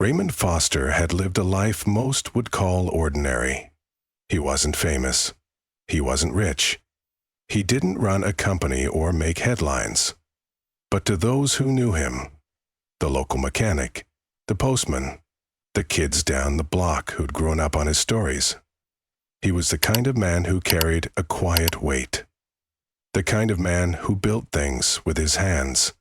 Raymond Foster had lived a life most would call ordinary. He wasn't famous. He wasn't rich. He didn't run a company or make headlines. But to those who knew him, the local mechanic, the postman, the kids down the block who'd grown up on his stories, he was the kind of man who carried a quiet weight. The kind of man who built things with his hands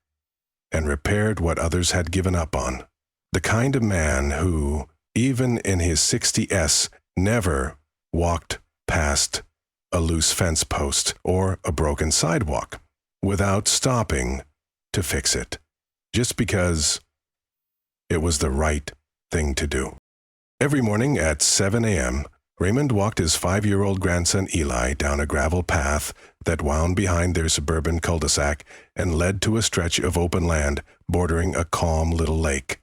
and repaired what others had given up on. The kind of man who, even in his 60s, never walked past a loose fence post or a broken sidewalk without stopping to fix it, just because it was the right thing to do. Every morning at 7 a.m., Raymond walked his 5-year-old grandson Eli down a gravel path that wound behind their suburban cul-de-sac and led to a stretch of open land bordering a calm little lake.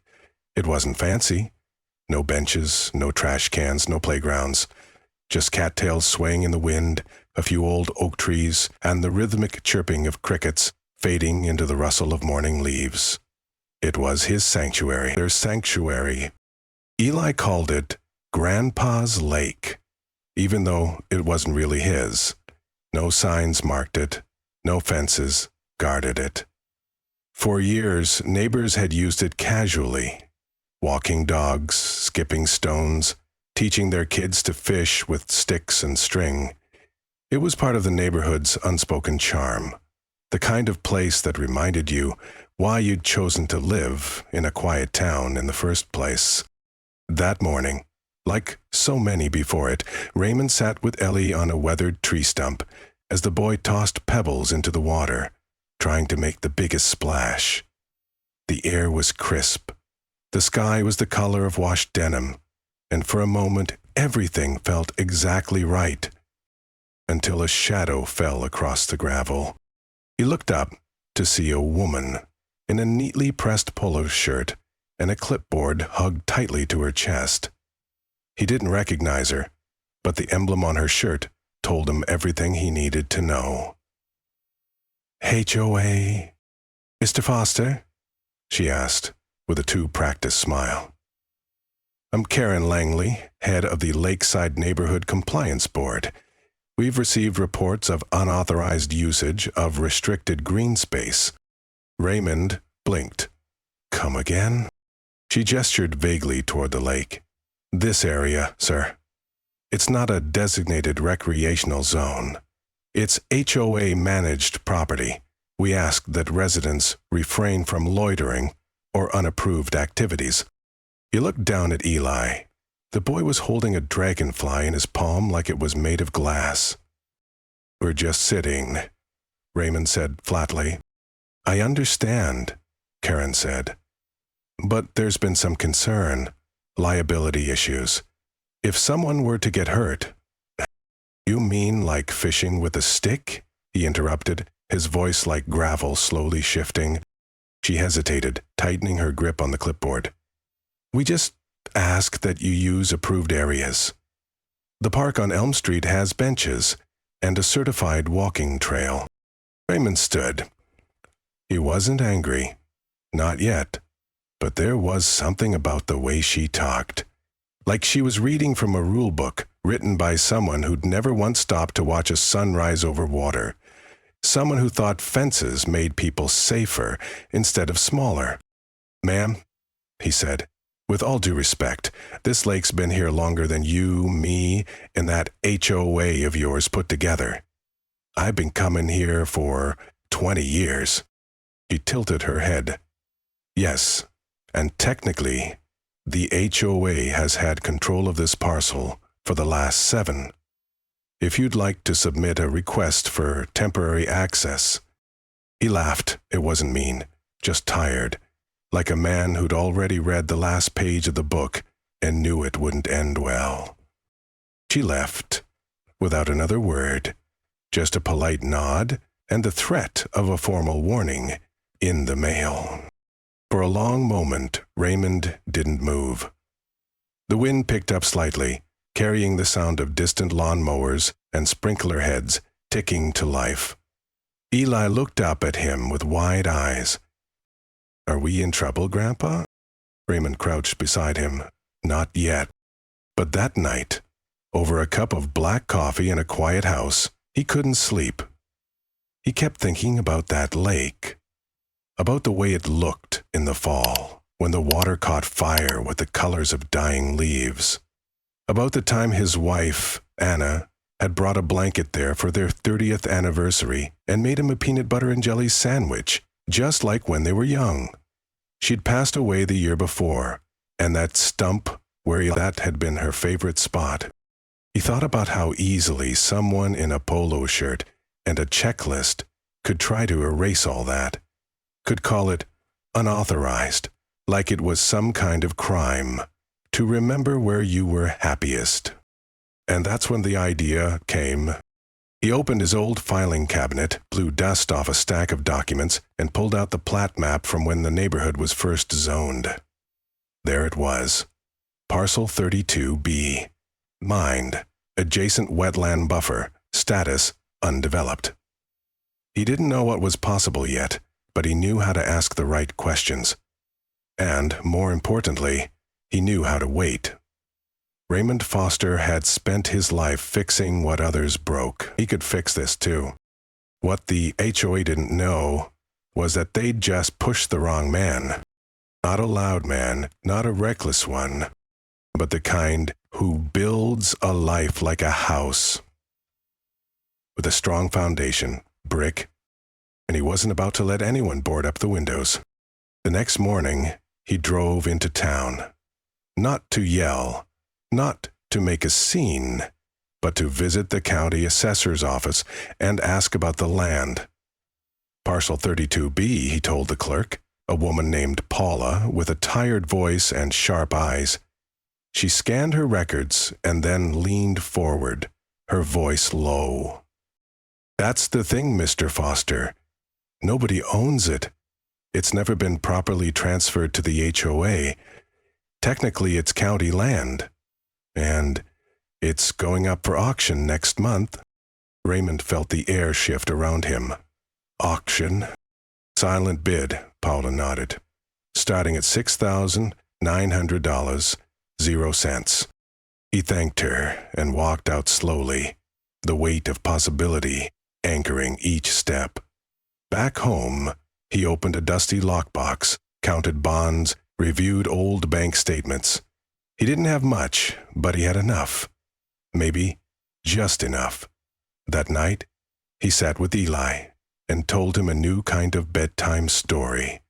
It wasn't fancy. No benches, no trash cans, no playgrounds. Just cattails swaying in the wind, a few old oak trees, and the rhythmic chirping of crickets fading into the rustle of morning leaves. It was his sanctuary, their sanctuary. Eli called it Grandpa's Lake, even though it wasn't really his. No signs marked it, no fences guarded it. For years, neighbors had used it casually, walking dogs, skipping stones, teaching their kids to fish with sticks and string. It was part of the neighborhood's unspoken charm, the kind of place that reminded you why you'd chosen to live in a quiet town in the first place. That morning, like so many before it, Raymond sat with Ellie on a weathered tree stump as the boy tossed pebbles into the water, trying to make the biggest splash. The air was crisp. The sky was the color of washed denim, and for a moment everything felt exactly right, until a shadow fell across the gravel. He looked up to see a woman in a neatly pressed polo shirt and a clipboard hugged tightly to her chest. He didn't recognize her, but the emblem on her shirt told him everything he needed to know. "HOA, Mr. Foster?" she asked, with a too-practiced smile. "I'm Karen Langley, head of the Lakeside Neighborhood Compliance Board. We've received reports of unauthorized usage of restricted green space." Raymond blinked. "Come again?" She gestured vaguely toward the lake. "This area, sir. It's not a designated recreational zone. It's HOA-managed property. We ask that residents refrain from loitering or unapproved activities." He looked down at Eli. The boy was holding a dragonfly in his palm like it was made of glass. "We're just sitting," Raymond said flatly. "I understand," Karen said. "But there's been some concern, liability issues. If someone were to get hurt—" "You mean like fishing with a stick?" he interrupted, his voice like gravel slowly shifting. She hesitated, tightening her grip on the clipboard. "We just ask that you use approved areas. The park on Elm Street has benches and a certified walking trail." Raymond stood. He wasn't angry. Not yet. But there was something about the way she talked. Like she was reading from a rule book written by someone who'd never once stopped to watch a sunrise over water. Someone who thought fences made people safer instead of smaller. "Ma'am," he said, "with all due respect, this lake's been here longer than you, me, and that HOA of yours put together. I've been coming here for 20 years. She tilted her head. "Yes, and technically, the HOA has had control of this parcel for the last 7. If you'd like to submit a request for temporary access." He laughed. It wasn't mean, just tired, like a man who'd already read the last page of the book and knew it wouldn't end well. She left, without another word, just a polite nod and the threat of a formal warning in the mail. For a long moment, Raymond didn't move. The wind picked up slightly, carrying the sound of distant lawnmowers and sprinkler heads ticking to life. Eli looked up at him with wide eyes. "Are we in trouble, Grandpa?" Raymond crouched beside him. Not yet. But that night, over a cup of black coffee in a quiet house, he couldn't sleep. He kept thinking about that lake, about the way it looked in the fall, when the water caught fire with the colors of dying leaves, about the time his wife, Anna, had brought a blanket there for their 30th anniversary and made him a peanut butter and jelly sandwich, just like when they were young. She'd passed away the year before, and that stump where that had been her favorite spot. He thought about how easily someone in a polo shirt and a checklist could try to erase all that, could call it unauthorized, like it was some kind of crime, to remember where you were happiest. And that's when the idea came. He opened his old filing cabinet, blew dust off a stack of documents, and pulled out the plat map from when the neighborhood was first zoned. There it was. Parcel 32B. Mined. Adjacent wetland buffer. Status undeveloped. He didn't know what was possible yet, but he knew how to ask the right questions. And, more importantly, he knew how to wait. Raymond Foster had spent his life fixing what others broke. He could fix this too. What the HOA didn't know was that they'd just pushed the wrong man. Not a loud man, not a reckless one, but the kind who builds a life like a house. With a strong foundation, brick, and he wasn't about to let anyone board up the windows. The next morning, he drove into town. Not to yell, not to make a scene, but to visit the county assessor's office and ask about the land. Parcel 32B, he told the clerk, a woman named Paula with a tired voice and sharp eyes. She scanned her records and then leaned forward, her voice low. That's the thing, Mr. Foster. Nobody owns it. It's never been properly transferred to the HOA. Technically, it's county land. And it's going up for auction next month. Raymond felt the air shift around him. Auction? Silent bid, Paula nodded. Starting at $6,900, 0 cents. He thanked her and walked out slowly, the weight of possibility anchoring each step. Back home, he opened a dusty lockbox, counted bonds, reviewed old bank statements. He didn't have much, but he had enough. Maybe just enough. That night, he sat with Eli and told him a new kind of bedtime story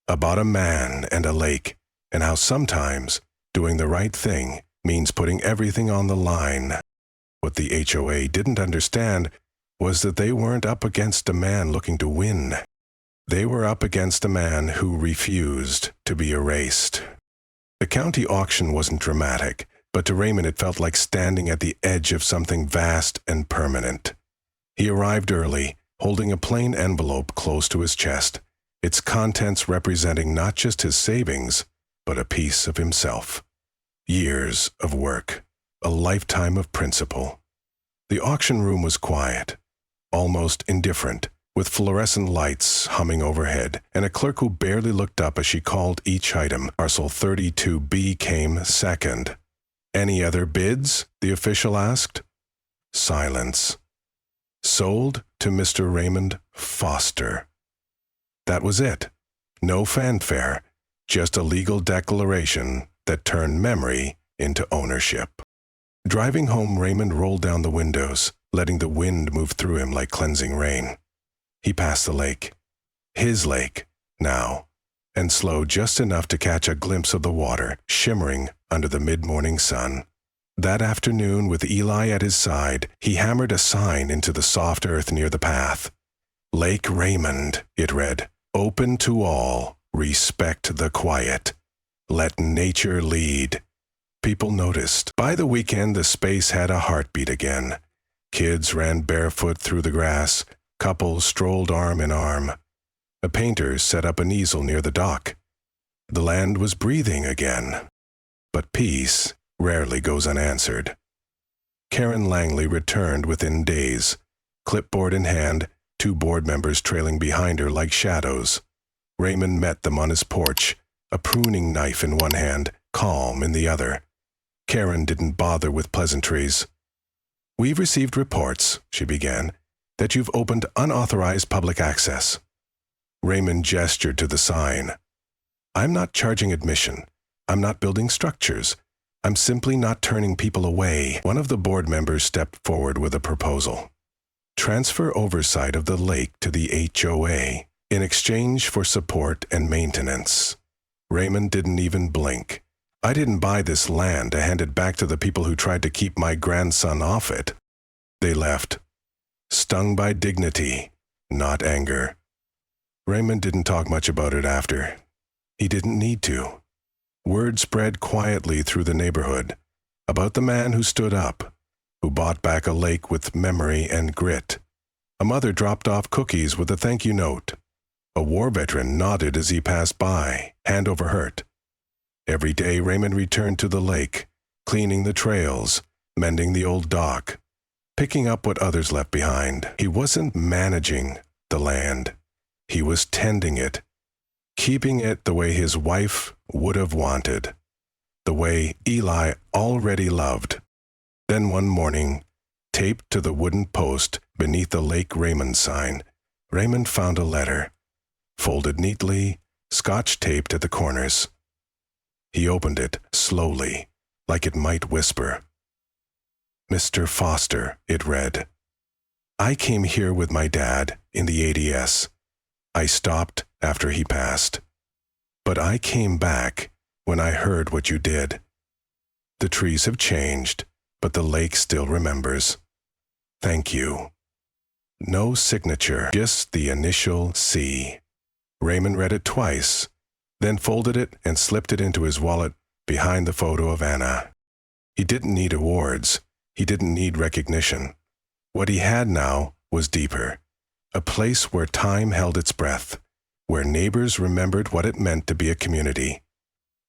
about a man and a lake, and how sometimes doing the right thing means putting everything on the line. What the HOA didn't understand was that they weren't up against a man looking to win. They were up against a man who refused to be erased. The county auction wasn't dramatic, but to Raymond it felt like standing at the edge of something vast and permanent. He arrived early, holding a plain envelope close to his chest, its contents representing not just his savings, but a piece of himself. Years of work, a lifetime of principle. The auction room was quiet, almost indifferent, with fluorescent lights humming overhead, and a clerk who barely looked up as she called each item. Parcel 32B came second. Any other bids? The official asked. Silence. Sold to Mr. Raymond Foster. That was it. No fanfare, just a legal declaration that turned memory into ownership. Driving home, Raymond rolled down the windows, letting the wind move through him like cleansing rain. He passed the lake. His lake, now, and slowed just enough to catch a glimpse of the water shimmering under the mid-morning sun. That afternoon, with Eli at his side, he hammered a sign into the soft earth near the path. Lake Raymond, it read, open to all, respect the quiet. Let nature lead. People noticed. By the weekend, the space had a heartbeat again. Kids ran barefoot through the grass. Couples strolled arm in arm. A painter set up an easel near the dock. The land was breathing again. But peace rarely goes unanswered. Karen Langley returned within days, clipboard in hand, 2 board members trailing behind her like shadows. Raymond met them on his porch, a pruning knife in one hand, calm in the other. Karen didn't bother with pleasantries. "We've received reports," she began, "that you've opened unauthorized public access." Raymond gestured to the sign. "I'm not charging admission. I'm not building structures. I'm simply not turning people away." One of the board members stepped forward with a proposal. "Transfer oversight of the lake to the HOA in exchange for support and maintenance." Raymond didn't even blink. "I didn't buy this land to hand it back to the people who tried to keep my grandson off it." They left, stung by dignity, not anger. Raymond didn't talk much about it after. He didn't need to. Word spread quietly through the neighborhood about the man who stood up, who bought back a lake with memory and grit. A mother dropped off cookies with a thank you note. A war veteran nodded as he passed by, hand over hurt. Every day Raymond returned to the lake, cleaning the trails, mending the old dock, picking up what others left behind. He wasn't managing the land. He was tending it, keeping it the way his wife would have wanted, the way Eli already loved. Then one morning, taped to the wooden post beneath the Lake Raymond sign, Raymond found a letter, folded neatly, scotch-taped at the corners. He opened it slowly, like it might whisper. "Mr. Foster," it read. "I came here with my dad in the ADS. I stopped after he passed. But I came back when I heard what you did. The trees have changed, but the lake still remembers. Thank you." No signature, just the initial C. Raymond read it twice, then folded it and slipped it into his wallet behind the photo of Anna. He didn't need awards. He didn't need recognition. What he had now was deeper. A place where time held its breath, where neighbors remembered what it meant to be a community.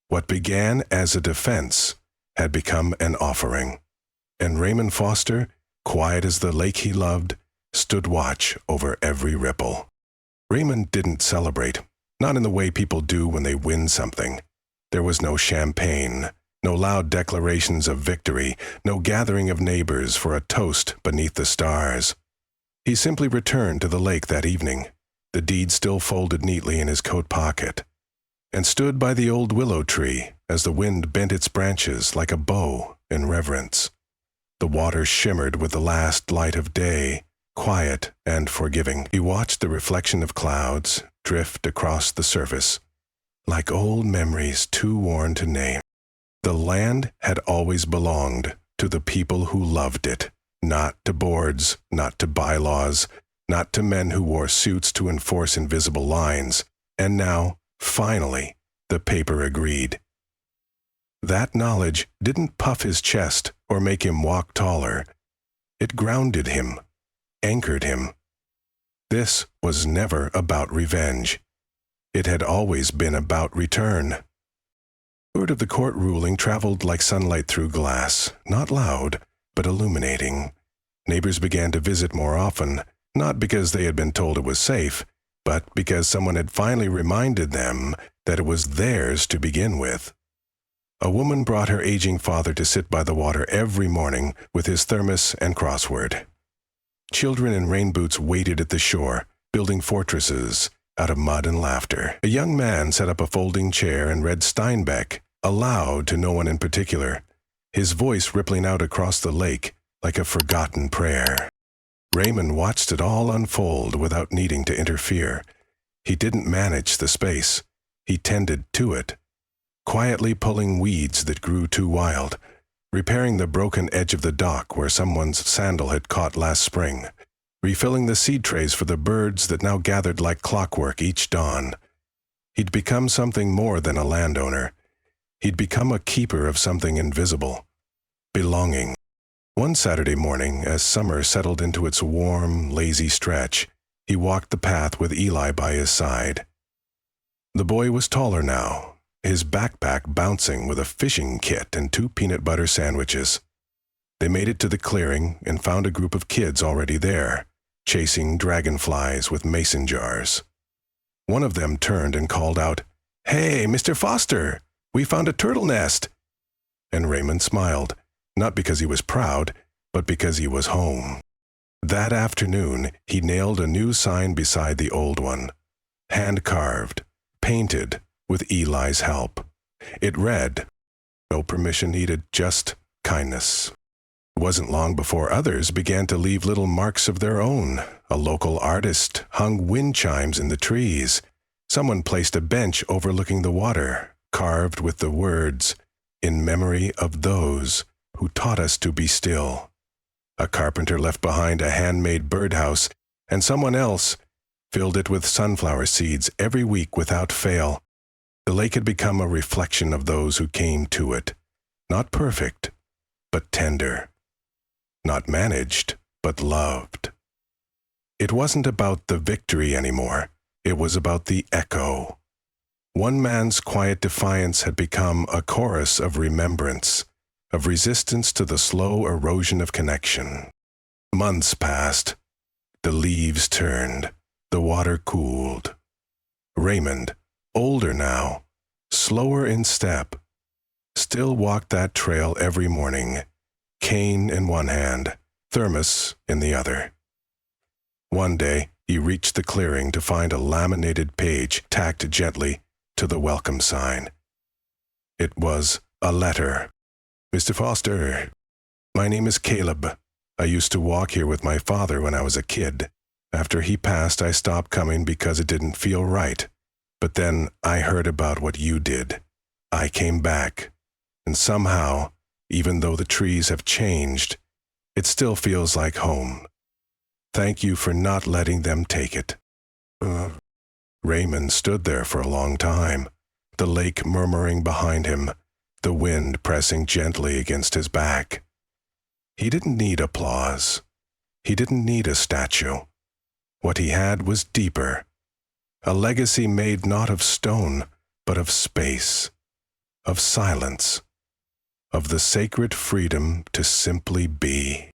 What began as a defense had become an offering. And Raymond Foster, quiet as the lake he loved, stood watch over every ripple. Raymond didn't celebrate, not in the way people do when they win something. There was no champagne, no loud declarations of victory, no gathering of neighbors for a toast beneath the stars. He simply returned to the lake that evening, the deed still folded neatly in his coat pocket, and stood by the old willow tree as the wind bent its branches like a bow in reverence. The water shimmered with the last light of day, quiet and forgiving. He watched the reflection of clouds drift across the surface, like old memories too worn to name. The land had always belonged to the people who loved it, not to boards, not to bylaws, not to men who wore suits to enforce invisible lines. And now, finally, the paper agreed. That knowledge didn't puff his chest or make him walk taller. It grounded him, anchored him. This was never about revenge. It had always been about return. Word of the court ruling traveled like sunlight through glass, not loud, but illuminating. Neighbors began to visit more often, not because they had been told it was safe, but because someone had finally reminded them that it was theirs to begin with. A woman brought her aging father to sit by the water every morning with his thermos and crossword. Children in rain boots waited at the shore, building fortresses out of mud and laughter. A young man set up a folding chair and read Steinbeck, aloud to no one in particular, his voice rippling out across the lake like a forgotten prayer. Raymond watched it all unfold without needing to interfere. He didn't manage the space. He tended to it, quietly pulling weeds that grew too wild, repairing the broken edge of the dock where someone's sandal had caught last spring, refilling the seed trays for the birds that now gathered like clockwork each dawn. He'd become something more than a landowner. He'd become a keeper of something invisible, belonging. One Saturday morning, as summer settled into its warm, lazy stretch, he walked the path with Eli by his side. The boy was taller now, his backpack bouncing with a fishing kit and 2 peanut butter sandwiches. They made it to the clearing and found a group of kids already there, chasing dragonflies with mason jars. One of them turned and called out, "Hey, Mr. Foster, we found a turtle nest." And Raymond smiled, not because he was proud, but because he was home. That afternoon, he nailed a new sign beside the old one, hand-carved, painted with Eli's help. It read, "No permission needed, just kindness." It wasn't long before others began to leave little marks of their own. A local artist hung wind chimes in the trees. Someone placed a bench overlooking the water, carved with the words, "In memory of those who taught us to be still." A carpenter left behind a handmade birdhouse, and someone else filled it with sunflower seeds every week without fail. The lake had become a reflection of those who came to it, not perfect, but tender. Not managed, but loved. It wasn't about the victory anymore. It was about the echo. One man's quiet defiance had become a chorus of remembrance, of resistance to the slow erosion of connection. Months passed. The leaves turned. The water cooled. Raymond, older now, slower in step, still walked that trail every morning, cane in one hand, thermos in the other. One day, he reached the clearing to find a laminated page tacked gently to the welcome sign. It was a letter. "Mr. Foster, my name is Caleb. I used to walk here with my father when I was a kid. After he passed, I stopped coming because it didn't feel right. But then I heard about what you did. I came back. And somehow, even though the trees have changed, it still feels like home. Thank you for not letting them take it." Raymond stood there for a long time, the lake murmuring behind him, the wind pressing gently against his back. He didn't need applause. He didn't need a statue. What he had was deeper, a legacy made not of stone, but of space, of silence, of the sacred freedom to simply be.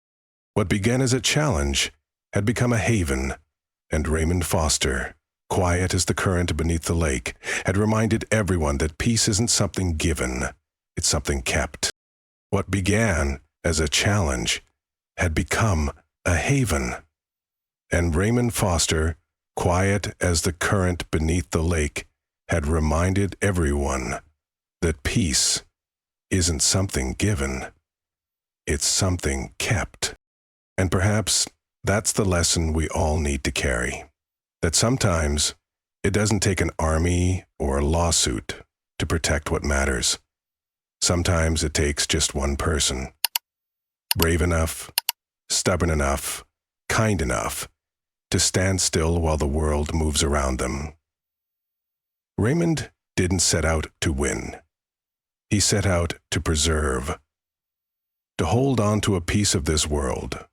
What began as a challenge had become a haven, and Raymond Foster, quiet as the current beneath the lake, had reminded everyone that peace isn't something given, it's something kept. What began as a challenge had become a haven. And Raymond Foster, quiet as the current beneath the lake, had reminded everyone that peace isn't something given, it's something kept. And perhaps that's the lesson we all need to carry, that sometimes it doesn't take an army or a lawsuit to protect what matters. Sometimes it takes just one person, brave enough, stubborn enough, kind enough, to stand still while the world moves around them. Raymond didn't set out to win. He set out to preserve, to hold on to a piece of this world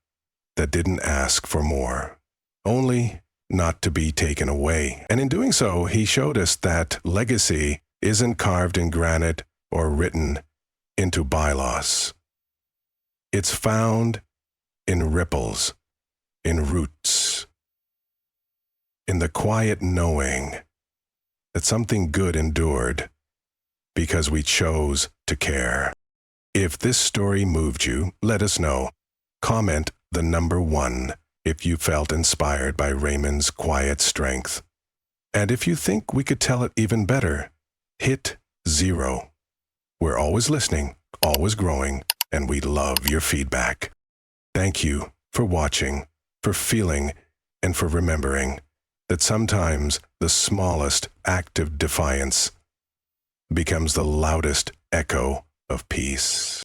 that didn't ask for more, only not to be taken away. And in doing so, he showed us that legacy isn't carved in granite or written into bylaws. It's found in ripples, in roots, in the quiet knowing that something good endured because we chose to care. If this story moved you, let us know. Comment the number 1 if you felt inspired by Raymond's quiet strength. And if you think we could tell it even better, hit 0. We're always listening, always growing, and we love your feedback. Thank you for watching, for feeling, and for remembering that sometimes the smallest act of defiance becomes the loudest echo of peace.